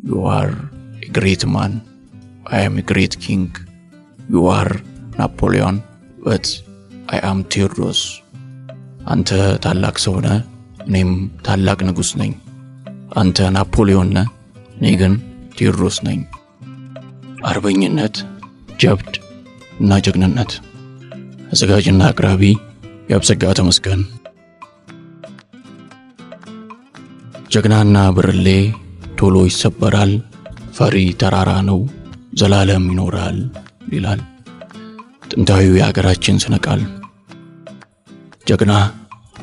You are a great man. I am a great king. You are Napoleon, but I am Theodorus. አንተ ታላቅ ሰው ነህ፣ እኔም ታላቅ ንጉስ ነኝ። አንተ ናፖሊዮን ነህ፣ እኔ ግን ቴዎድሮስ ነኝ። አርበኝነት፣ ጀብድ እና ጀግንነት። አዘጋጅና አቅራቢ ያብሰጋ ተመስገን። ጀግናና ብርሌ ቶሎ ይሰበራል፣ ፈሪ ተራራ ነው ዘላለም ይኖራል ይላል ጥንታዊው የሀገራችን ስነ ቃል። ጀግና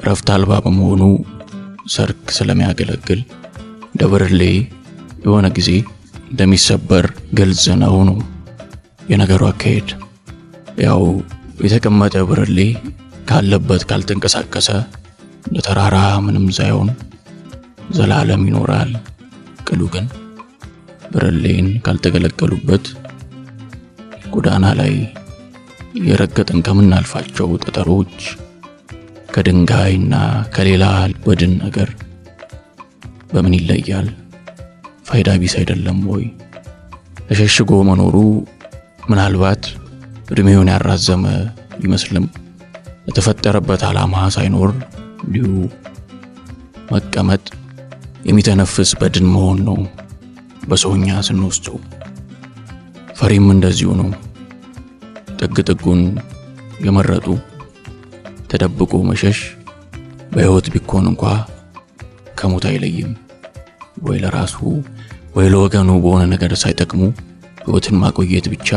ረፍት አልባ በመሆኑ ሰርክ ስለሚያገለግል ደብርሌ የሆነ ጊዜ እንደሚሰበር ግልጽ ነው የነገሩ አካሄድ። ያው የተቀመጠ ብርሌ ካለበት ካልተንቀሳቀሰ ለተራራ ምንም ሳይሆን ዘላለም ይኖራል። ቅሉ ግን ብርሌን ካልተገለገሉበት ጎዳና ላይ የረገጠን ከምናልፋቸው ጠጠሮች ከድንጋይና ከሌላ በድን ነገር በምን ይለያል? ፋይዳ ቢስ አይደለም ወይ? ተሸሽጎ መኖሩ ምናልባት እድሜውን ያራዘመ ይመስልም የተፈጠረበት ዓላማ ሳይኖር እንዲሁ መቀመጥ የሚተነፍስ በድን መሆን ነው በሰውኛ ስንወስደው። ፈሪም እንደዚሁ ነው። ጥግጥጉን የመረጡ ተደብቆ መሸሽ በህይወት ቢኮን እንኳን ከሞት አይለይም። ወይ ለራሱ ወይ ለወገኑ በሆነ ነገር ሳይጠቅሙ ህይወትን ማቆየት ብቻ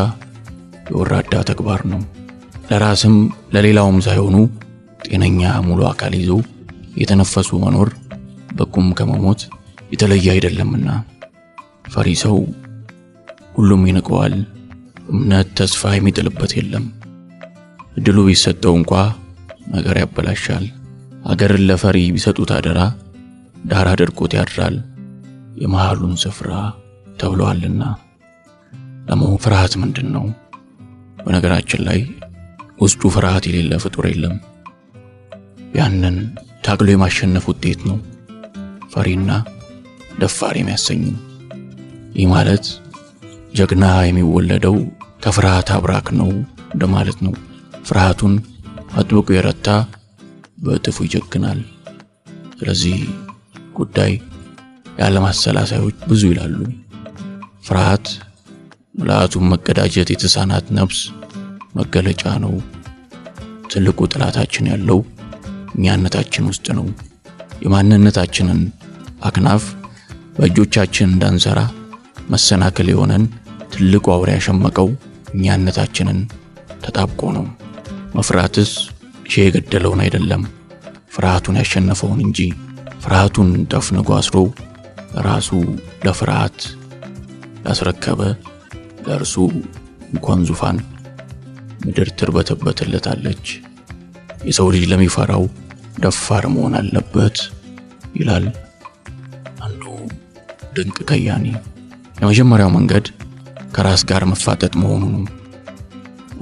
የወራዳ ተግባር ነው። ለራስም ለሌላውም ሳይሆኑ ጤነኛ ሙሉ አካል ይዞ የተነፈሱ መኖር በቁም ከመሞት የተለየ አይደለምና ፈሪ ሰው ሁሉም ይንቀዋል። እምነት ተስፋ የሚጥልበት የለም። እድሉ ቢሰጠው እንኳን ነገር ያበላሻል። አገርን ለፈሪ ቢሰጡት አደራ ዳር አድርጎት ያድራል የመሃሉን ስፍራ ተብሏልና። ለመሆኑ ፍርሃት ምንድነው? በነገራችን ላይ ውስጡ ፍርሃት የሌለ ፍጡር የለም። ያንን ታግሎ የማሸነፍ ውጤት ነው ፈሪና ደፋር የሚያሰኝ። ይህ ማለት ጀግና የሚወለደው ከፍርሃት አብራክ ነው እንደማለት ነው። ፍርሃቱን አጥብቆ የረታ በጥፉ ይጀግናል። ስለዚህ ጉዳይ ያለማሰላሳዮች ብዙ ይላሉ። ፍርሃት ምልአቱን መቀዳጀት የተሳናት ነፍስ መገለጫ ነው። ትልቁ ጥላታችን ያለው እኛነታችን ውስጥ ነው። የማንነታችንን አክናፍ በእጆቻችን እንዳንሰራ መሰናከል የሆነን ትልቁ አውሬ ያሸመቀው እኛነታችንን ተጣብቆ ነው። መፍራትስ ሺህ የገደለውን አይደለም ፍርሃቱን ያሸነፈውን እንጂ። ፍርሃቱን ጠፍንጎ አስሮ ራሱ ለፍርሃት ያስረከበ ለእርሱ እንኳን ዙፋን ምድር ትርበተበትለታለች። የሰው ልጅ ለሚፈራው ደፋር መሆን አለበት ይላል አንዱ ድንቅ ከያኒ። የመጀመሪያው መንገድ ከራስ ጋር መፋጠጥ መሆኑ ነው።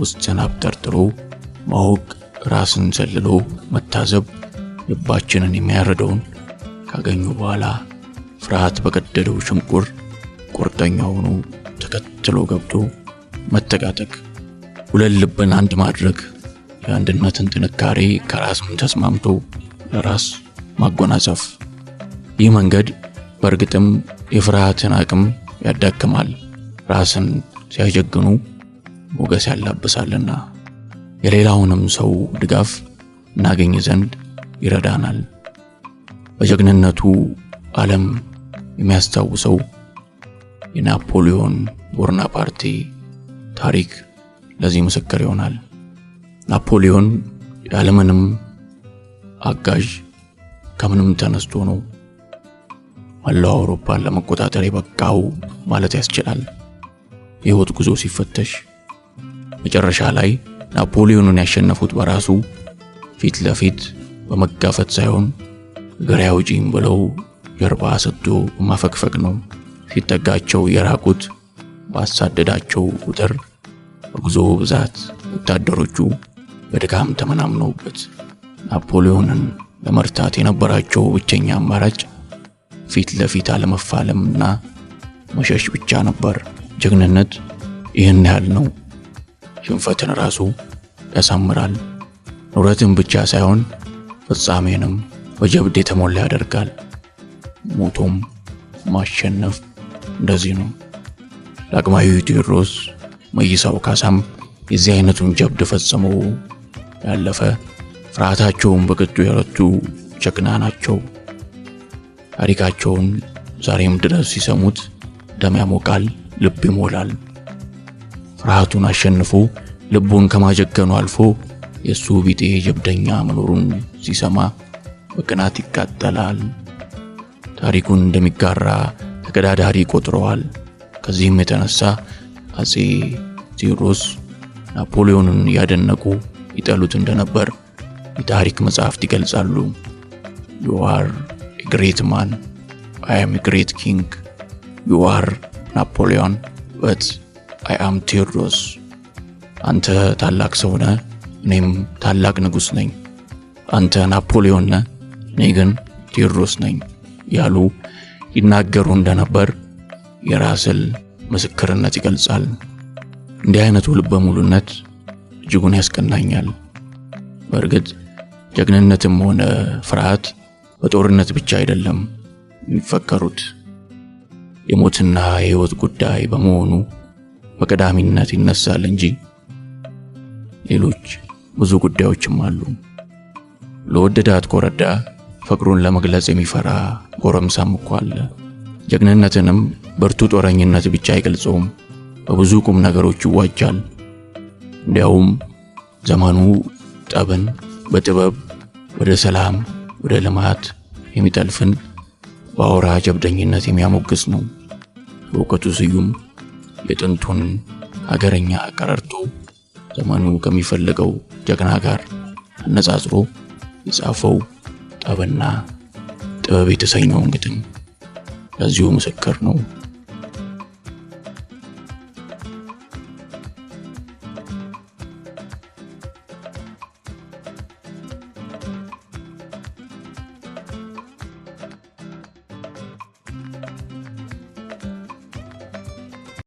ውስጥን አብጠርጥሮ ማወቅ፣ ራስን ሰልሎ መታዘብ፣ ልባችንን የሚያረደውን ካገኙ በኋላ ፍርሃት በቀደደው ሽንቁር ቁርጠኛ ሆኖ ተከትሎ ገብቶ መተጋጠቅ፣ ሁለት ልብን አንድ ማድረግ፣ የአንድነትን ጥንካሬ ከራስም ተስማምቶ ለራስ ማጎናጸፍ። ይህ መንገድ በእርግጥም የፍርሃትን አቅም ያዳክማል። ራስን ሲያጀግኑ ሞገስ ያላብሳልና የሌላውንም ሰው ድጋፍ እናገኝ ዘንድ ይረዳናል። በጀግንነቱ ዓለም የሚያስታውሰው የናፖሊዮን ቦናፓርቴ ታሪክ ለዚህ ምስክር ይሆናል። ናፖሊዮን ያለምንም አጋዥ ከምንም ተነስቶ ነው መላው አውሮፓን ለመቆጣጠር የበቃው ማለት ያስችላል። የህይወት ጉዞ ሲፈተሽ መጨረሻ ላይ ናፖሊዮንን ያሸነፉት በራሱ ፊት ለፊት በመጋፈጥ ሳይሆን ግራ ያውጪኝ ብለው ጀርባ ሰጥቶ ማፈግፈግ ነው። ሲጠጋቸው የራቁት ባሳደዳቸው ቁጥር በጉዞ ብዛት ወታደሮቹ በድካም ተመናምነውበት ናፖሊዮንን ለመርታት የነበራቸው ብቸኛ አማራጭ ፊት ለፊት አለመፋለምና መሸሽ ብቻ ነበር። ጀግንነት ይህን ያህል ነው። ሽንፈትን ራሱ ያሳምራል። ኑረትን ብቻ ሳይሆን ፍጻሜንም በጀብድ የተሞላ ያደርጋል። ሞቶም ማሸነፍ እንደዚህ ነው። ዳግማዊ ቴዎድሮስ መይሳው ካሳም የዚህ አይነቱን ጀብድ ፈጽመው ያለፈ ፍርሃታቸውን በቅጡ የረቱ ጀግና ናቸው። ታሪካቸውን ዛሬም ድረስ ሲሰሙት ደም ያሞቃል፣ ልብ ይሞላል። ፍርሃቱን አሸንፎ ልቡን ከማጀገኑ አልፎ የሱ ቢጤ ጀብደኛ መኖሩን ሲሰማ በቅናት ይቃጠላል። ታሪኩን እንደሚጋራ ተገዳዳሪ ቆጥረዋል። ከዚህም የተነሳ አፄ ቴዎድሮስ ናፖሊዮንን ያደነቁ ይጠሉት እንደነበር የታሪክ መጻሕፍት ይገልጻሉ። You are a great man, I am a great king. You are Napoleon, but I am Theodorus. አንተ ታላቅ ሰው ነህ፣ እኔም ታላቅ ንጉስ ነኝ። አንተ ናፖሊዮን ነህ፣ እኔ ግን ቴዎድሮስ ነኝ ያሉ ይናገሩ እንደነበር የራስል ምስክርነት ይገልጻል። እንዲህ አይነቱ ልበ ሙሉነት እጅጉን ያስቀናኛል። በእርግጥ ጀግንነትም ሆነ ፍርሃት በጦርነት ብቻ አይደለም የሚፈከሩት። የሞትና የህይወት ጉዳይ በመሆኑ በቀዳሚነት ይነሳል እንጂ ሌሎች ብዙ ጉዳዮችም አሉ። ለወደዳት ኮረዳ ፍቅሩን ለመግለጽ የሚፈራ ጎረምሳም እኮ አለ። ጀግንነትንም በርቱ ጦረኝነት ብቻ አይገልጸውም፣ በብዙ ቁም ነገሮች ይዋጃል። እንዲያውም ዘመኑ ጠብን በጥበብ ወደ ሰላም ወደ ልማት የሚጠልፍን በአውራ ጀብደኝነት የሚያሞግስ ነው። በእውቀቱ ስዩም የጥንቱን ሀገረኛ ቀረርቶ ዘመኑ ከሚፈልገው ጀግና ጋር አነጻጽሮ የጻፈው ጠብና ጥበብ የተሰኘው ግጥም ለዚሁ ምስክር ነው።